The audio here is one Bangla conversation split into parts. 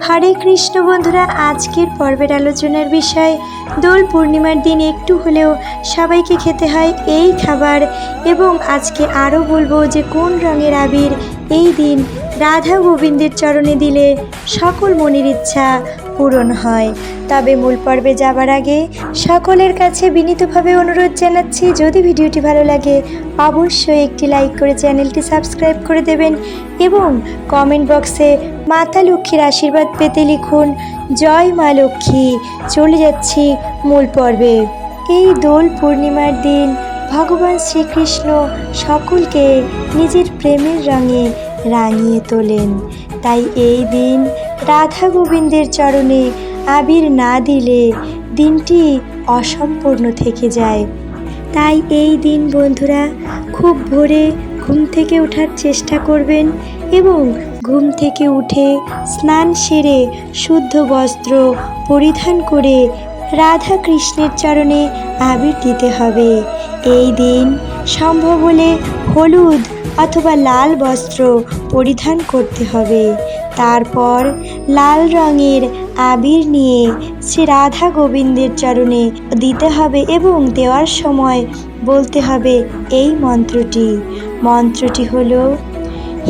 হরে কৃষ্ণ বন্ধুরা, আজকের পর্বের আলোচনার বিষয় দোল পূর্ণিমার দিন একটু হলেও সবাইকে খেতে হয় এই খাবার। এবং আজকে আরও বলবো যে কোন রঙের আবির এই দিন রাধা গোবিন্দের চরণে দিলে সকল মনের ইচ্ছা পূরণ হয়। তবে মূল পর্বে যাবার আগে সকলের কাছে বিনীতভাবে অনুরোধ জানাচ্ছি, যদি ভিডিওটি ভালো লাগে অবশ্যই একটি লাইক করে চ্যানেলটি সাবস্ক্রাইব করে দেবেন এবং কমেন্ট বক্সে মাতা লক্ষ্মীর আশীর্বাদ পেতে লিখুন জয় মা লক্ষ্মী। চলে যাচ্ছি মূল পর্বে। এই দোল পূর্ণিমার দিন ভগবান শ্রীকৃষ্ণ সকলকে নিজের প্রেমের রঙে রাঙিয়ে তোলেন। তাই এই দিন রাধা গোবিন্দের চরণে আবির না দিলে দিনটি অসম্পূর্ণ থেকে যায়। তাই এই দিন বন্ধুরা খুব ভোরে ঘুম থেকে ওঠার চেষ্টা করবেন এবং ঘুম থেকে উঠে স্নান সেরে শুদ্ধ বস্ত্র পরিধান করে রাধা কৃষ্ণের চরণে আবির দিতে হবে। এই দিন সম্ভব হলে হলুদ অথবা লাল বস্ত্র পরিধান করতে হবে। তারপর লাল রঙের আবির নিয়ে শ্রী রাধা গোবিন্দের চরণে দিতে হবে এবং দেওয়ার সময় বলতে হবে এই মন্ত্রটি হলো,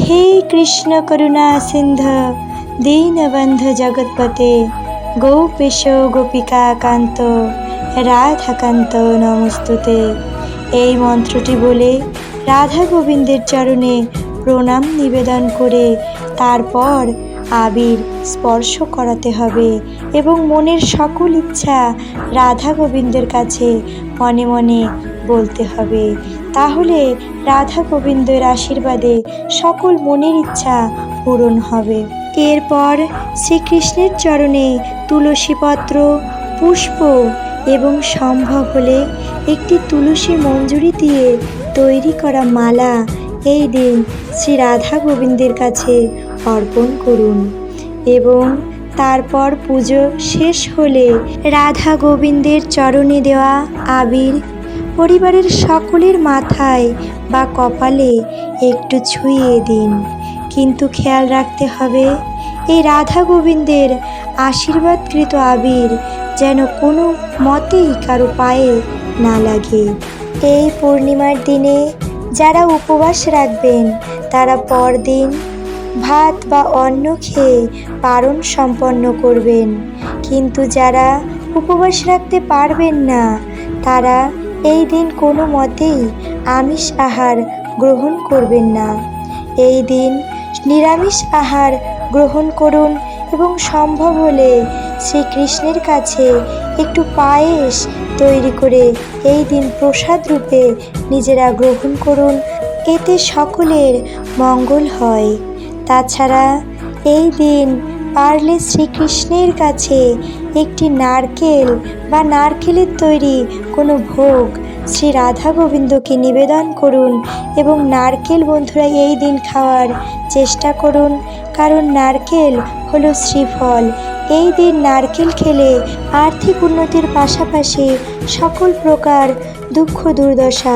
হে কৃষ্ণ করুণা সিন্ধু দীনবন্ধু জগৎপতে গোপেশ গোপিকা কান্ত রাধাকান্ত নমস্তুতে। এই মন্ত্রটি বলে রাধা গোবিন্দের চরণে প্রণাম নিবেদন করে তারপর আবির স্পর্শ করাতে হবে এবং মনের সকল ইচ্ছা রাধা গোবিন্দের কাছে মনে মনে বলতে হবে। তাহলে রাধা গোবিন্দের আশীর্বাদে সকল মনের ইচ্ছা পূরণ হবে। এরপর শ্রীকৃষ্ণের চরণে তুলসীপত্র, পুষ্প এবং সম্ভব হলে একটি তুলসী মঞ্জুরি দিয়ে তৈরি করা মালা এই দিন শ্রী রাধা গোবিন্দের কাছে অর্পণ করুন। এবং তারপর পুজো শেষ হলে রাধা গোবিন্দের চরণে দেওয়া আবির পরিবারের সকলের মাথায় বা কপালে একটু ছুঁয়ে দিন। কিন্তু খেয়াল রাখতে হবে এই রাধা গোবিন্দের আশীর্বাদকৃত আবির যেন কোনো মতেই কারো পায়ে না লাগে। এই পূর্ণিমার দিনে যারা উপবাস রাখবেন তারা পরদিন ভাত বা অন্ন খেয়ে পারণ সম্পন্ন করবেন। কিন্তু যারা উপবাস রাখতে পারবেন না তারা এই দিন কোনো মতেই আমিষ আহার গ্রহণ করবেন না। এই দিন নিরামিষ আহার গ্রহণ করুন এবং সম্ভব হলে শ্রীকৃষ্ণের কাছে একটু পায়েস তৈরি করে এই দিন প্রসাদ রূপে নিজেরা গ্রহণ করুন, এতে সকলের মঙ্গল হয়। তাছাড়া এই দিন পারলে শ্রীকৃষ্ণের কাছে একটি নারকেল বা নারকেলের তৈরি কোনো ভোগ শ্রী রাধা গোবিন্দকে নিবেদন করুন এবং নারকেল বন্ধুরা এই দিন খাওয়ার চেষ্টা করুন, কারণ নারকেল হলো শ্রীফল। এই দিন নারকেল খেলে আর্থিক উন্নতির পাশাপাশি সকল প্রকার দুঃখ দুর্দশা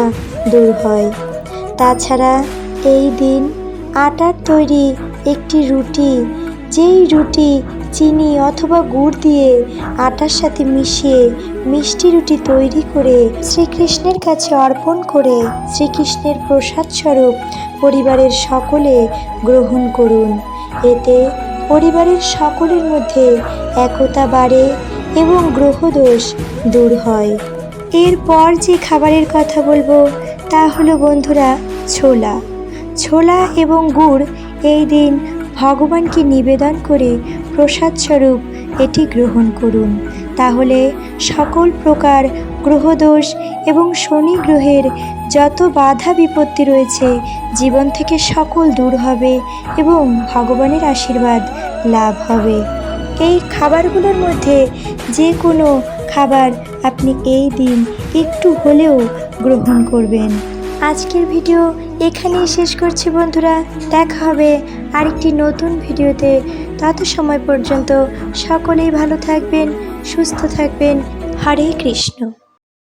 দূর হয়। তাছাড়া এই দিন আটার তৈরি একটি রুটি, যেই রুটি চিনি অথবা গুড় দিয়ে আটার সাথে মিশিয়ে মিষ্টি রুটি তৈরি করে শ্রীকৃষ্ণের কাছে অর্পণ করে শ্রীকৃষ্ণের প্রসাদ স্বরূপ পরিবারের সকলে গ্রহণ করুন। এতে পরিবারের সকলের মধ্যে একতা বাড়ে এবং গ্রহদোষ দূর হয়। এরপর যে খাবারের কথা বলবো তা হলো বন্ধুরা ছোলা এবং গুড় এই দিন ভগবানকে নিবেদন করে প্রসাদ স্বরূপ এটি গ্রহণ করুন। তাহলে সকল প্রকার গ্রহদোষ এবং শনি গ্রহের যত বাধা বিপত্তি রয়েছে জীবন থেকে সকল দূর হবে এবং ভগবানের আশীর্বাদ লাভ হবে। এই খাবারগুলোর মধ্যে যে কোনো খাবার আপনি এই দিন একটু হলেও গ্রহণ করবেন। আজকের ভিডিও এখানেই শেষ করছি বন্ধুরা, দেখা হবে আরেকটি নতুন ভিডিওতে। তত সময় পর্যন্ত সকলেই ভালো থাকবেন, সুস্থ থাকবেন। হরে কৃষ্ণ।